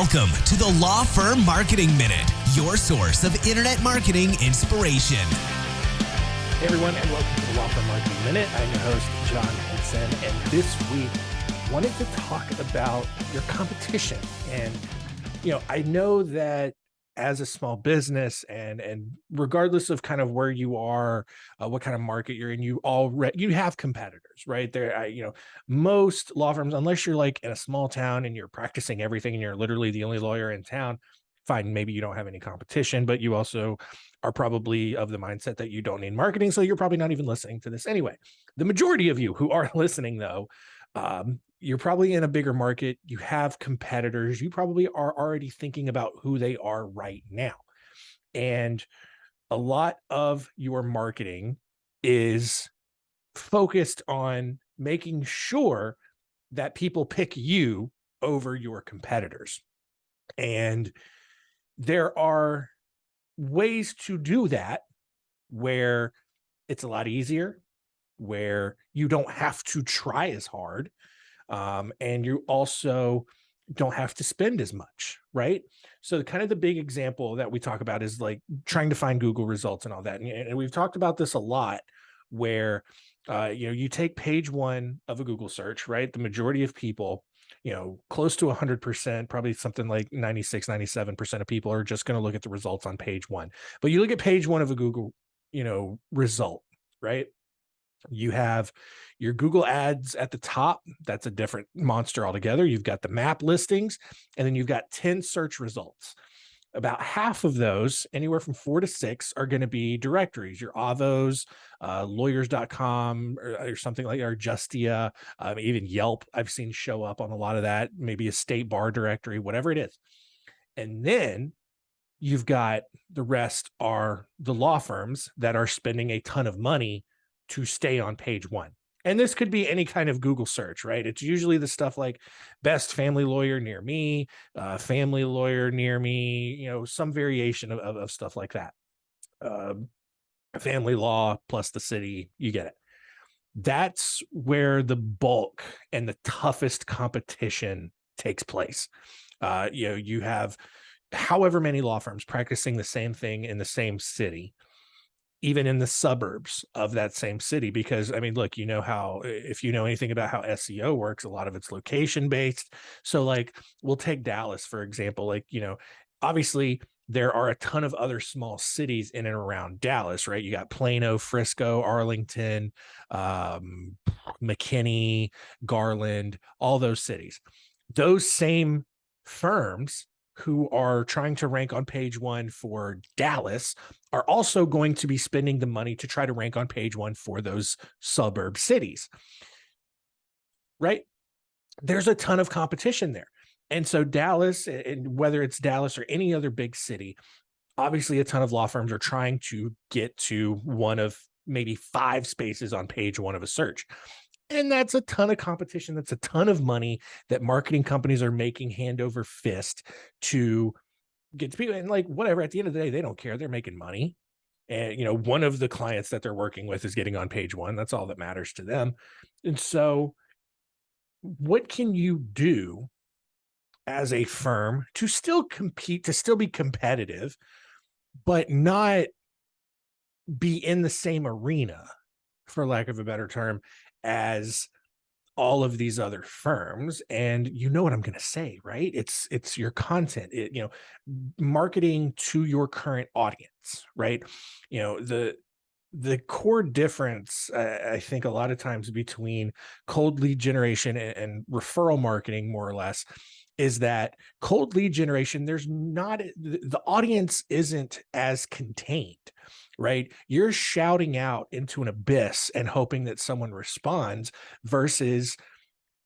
Welcome to the Law Firm Marketing Minute, your source of internet marketing inspiration. Hey everyone, and welcome to the Law Firm Marketing Minute. I'm your host, John Henson, and this week wanted to talk about your competition. And I know that as a small business, and regardless of kind of where you are, what kind of market you're in, you have competitors, right? Most law firms, unless you're like in a small town and you're practicing everything and you're literally the only lawyer in town, fine, maybe you don't have any competition, but you also are probably of the mindset that you don't need marketing, so you're probably not even listening to this anyway. The majority of you who are listening, though, you're probably in a bigger market. You have competitors. You probably are already thinking about who they are right now. And a lot of your marketing is focused on making sure that people pick you over your competitors. And there are ways to do that where it's a lot easier, where you don't have to try as hard, and you also don't have to spend as much, right? So the big example that we talk about is like trying to find Google results and all that. And we've talked about this a lot where, you take page one of a Google search, right? The majority of people, close to 100%, probably something like 96, 97% of people are just going to look at the results on page one. But you look at page one of a Google, result, right? You have your Google ads at the top. That's a different monster altogether. You've got the map listings, and then you've got 10 search results. About half of those, anywhere from 4 to 6, are going to be directories, your Avos, lawyers.com or something like, or Justia, even Yelp. I've seen show up on a lot of that, maybe a state bar directory, whatever it is. And then you've got the rest are the law firms that are spending a ton of money to stay on page one. And this could be any kind of Google search, right? It's usually the stuff like best family lawyer near me, family lawyer near me, some variation of stuff like that. Family law plus the city, you get it. That's where the bulk and the toughest competition takes place. You have however many law firms practicing the same thing in the same city, even in the suburbs of that same city. Because look, if you know anything about how SEO works, a lot of it's location based. So like, we'll take Dallas, for example, obviously there are a ton of other small cities in and around Dallas, right? You got Plano, Frisco, Arlington, McKinney, Garland, all those cities. Those same firms who are trying to rank on page one for Dallas are also going to be spending the money to try to rank on page one for those suburb cities, right? There's a ton of competition there. And so Dallas, and whether it's Dallas or any other big city, obviously a ton of law firms are trying to get to one of maybe 5 spaces on page one of a search. And that's a ton of competition. That's a ton of money that marketing companies are making hand over fist to get to people. And like, whatever, at the end of the day, they don't care. They're making money. And, one of the clients that they're working with is getting on page one. That's all that matters to them. And so what can you do as a firm to still compete, to still be competitive, but not be in the same arena, for lack of a better term, as all of these other firms? And you know what I'm going to say, right? It's your content, marketing to your current audience, right? The core difference, I think a lot of times between cold lead generation and referral marketing, more or less, is that cold lead generation, the audience isn't as contained, right? You're shouting out into an abyss and hoping that someone responds, versus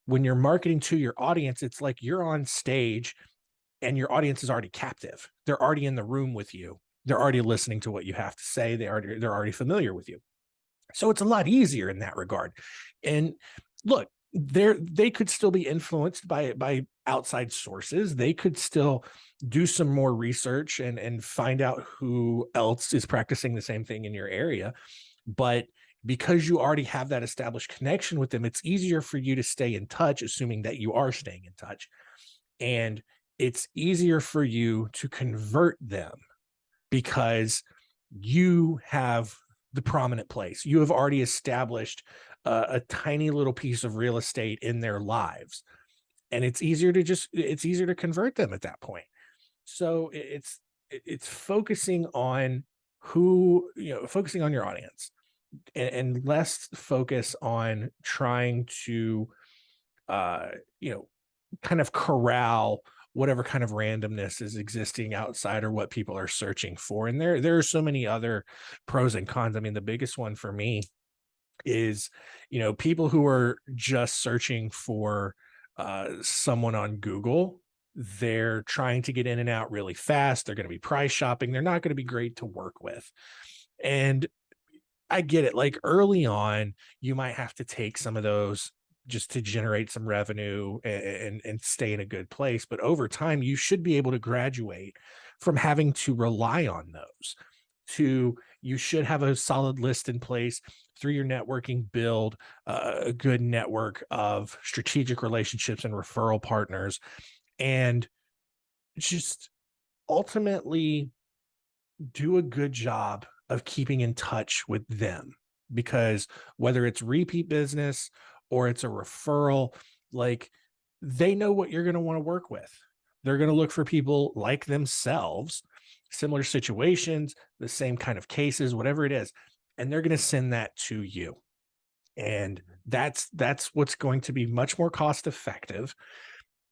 when you're marketing to your audience, it's like you're on stage and your audience is already captive. They're already in the room with you. They're already listening to what you have to say. They're already familiar with you. So it's a lot easier in that regard. And look, they could still be influenced by outside sources. They could still do some more research and find out who else is practicing the same thing in your area. But because you already have that established connection with them, it's easier for you to stay in touch, assuming that you are staying in touch. And it's easier for you to convert them because you have the prominent place. You have already established a tiny little piece of real estate in their lives. And it's easier to convert them at that point. So it's focusing on focusing on your audience, and less focus on trying to uh, you know, kind of corral whatever kind of randomness is existing outside or what people are searching for. And there are so many other pros and cons. I mean, the biggest one for me is, people who are just searching for someone on Google. They're trying to get in and out really fast. They're going to be price shopping. They're not going to be great to work with. And I get it. Like early on, you might have to take some of those just to generate some revenue and stay in a good place. But over time, you should be able to graduate from having to rely on those. You should have a solid list in place through your networking, build a good network of strategic relationships and referral partners, and just ultimately do a good job of keeping in touch with them, because whether it's repeat business or it's a referral, like, they know what you're going to want to work with. They're going to look for people like themselves, similar situations, the same kind of cases, whatever it is, and they're going to send that to you. And that's what's going to be much more cost effective.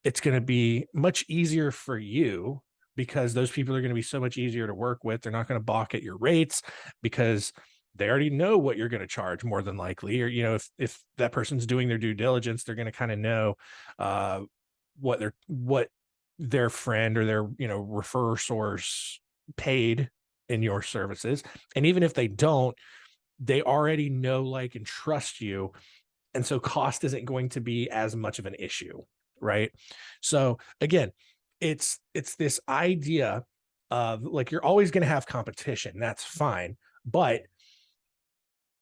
It's going to be much easier for you because those people are going to be so much easier to work with. They're not going to balk at your rates because they already know what you're going to charge, more than likely. Or, if that person's doing their due diligence, they're going to kind of know what their friend or their, refer source paid in your services. And even if they don't, they already know, like, and trust you. And so cost isn't going to be as much of an issue. Right. So again, it's this idea of, like, you're always going to have competition. That's fine. But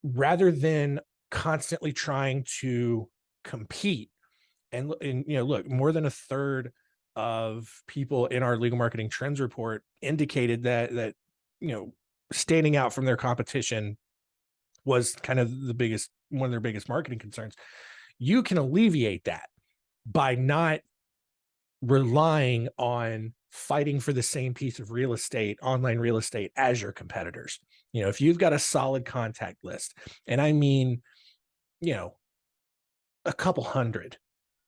rather than constantly trying to compete, and look, more than a third of people in our legal marketing trends report indicated that standing out from their competition was kind of one of their biggest marketing concerns. You can alleviate that by not relying on fighting for the same piece of real estate, online real estate, as your competitors. If you've got a solid contact list, and I mean, a couple hundred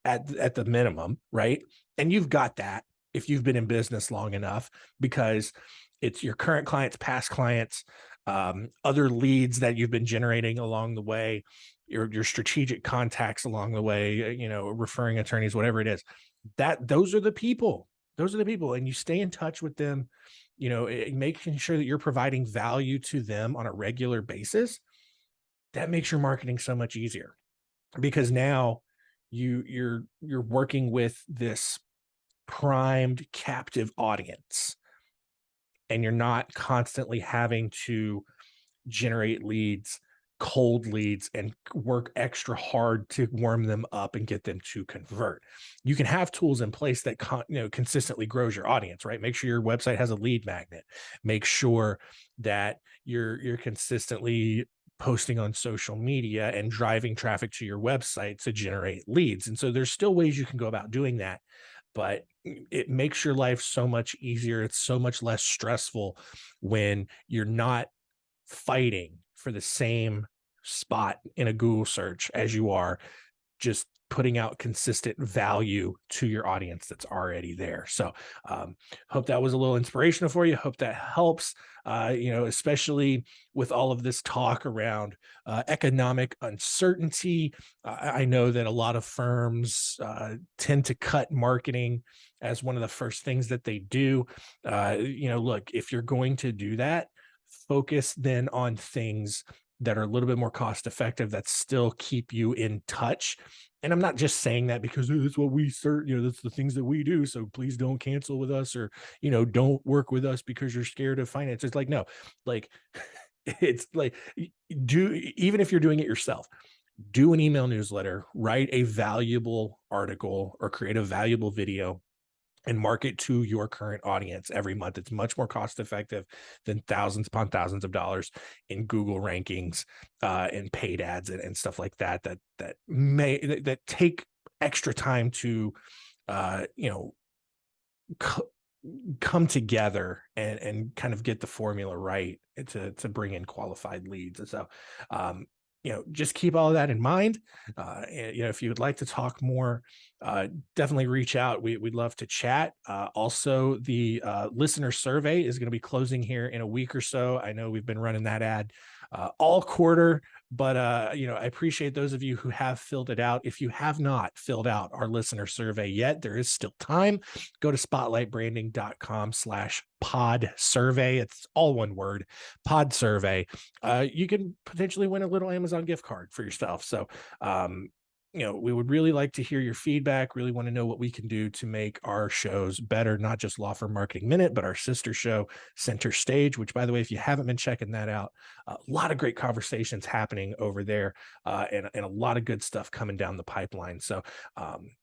at the minimum, right? And you've got that if you've been in business long enough, because it's your current clients, past clients, other leads that you've been generating along the way, your strategic contacts along the way, referring attorneys, whatever it is. Those are the people. And you stay in touch with them, making sure that you're providing value to them on a regular basis. That makes your marketing so much easier, because now you're working with this primed captive audience, and you're not constantly having to generate leads, cold leads, and work extra hard to warm them up and get them to convert. You can have tools in place that consistently grows your audience, right? Make sure your website has a lead magnet. Make sure that you're consistently posting on social media and driving traffic to your website to generate leads. And so there's still ways you can go about doing that, but it makes your life so much easier. It's so much less stressful when you're not fighting for the same spot in a Google search as you are just putting out consistent value to your audience that's already there. So hope that was a little inspirational for you. Hope that helps, especially with all of this talk around economic uncertainty. I know that a lot of firms tend to cut marketing as one of the first things that they do. Look, if you're going to do that, focus then on things that are a little bit more cost effective, that still keep you in touch. And I'm not just saying that because that's what we that's the things that we do. So please don't cancel with us, or, don't work with us because you're scared of finance. It's like, no, like, it's like, even if you're doing it yourself, do an email newsletter, write a valuable article, or create a valuable video, and market to your current audience every month. It's much more cost effective than thousands upon thousands of dollars in Google rankings and paid ads and stuff like that that take extra time to come together and kind of get the formula right to bring in qualified leads. And so just keep all of that in mind. And, if you would like to talk more, definitely reach out. We'd love to chat. Also, the listener survey is going to be closing here in a week or so. I know we've been running that ad all quarter, but I appreciate those of you who have filled it out. If you have not filled out our listener survey yet, there is still time. Go to spotlightbranding.com/pod survey. It's all one word, pod survey. You can potentially win a little Amazon gift card for yourself. So, we would really like to hear your feedback, really want to know what we can do to make our shows better, not just Law Firm Marketing Minute, but our sister show, Center Stage, which, by the way, if you haven't been checking that out, a lot of great conversations happening over there and a lot of good stuff coming down the pipeline. So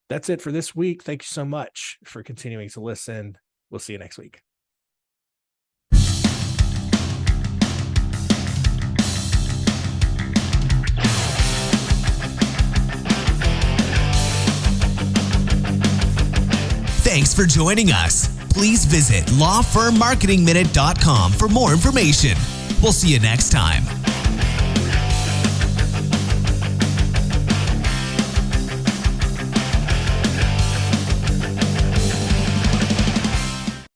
that's it for this week. Thank you so much for continuing to listen. We'll see you next week. Thanks for joining us. Please visit lawfirmmarketingminute.com for more information. We'll see you next time.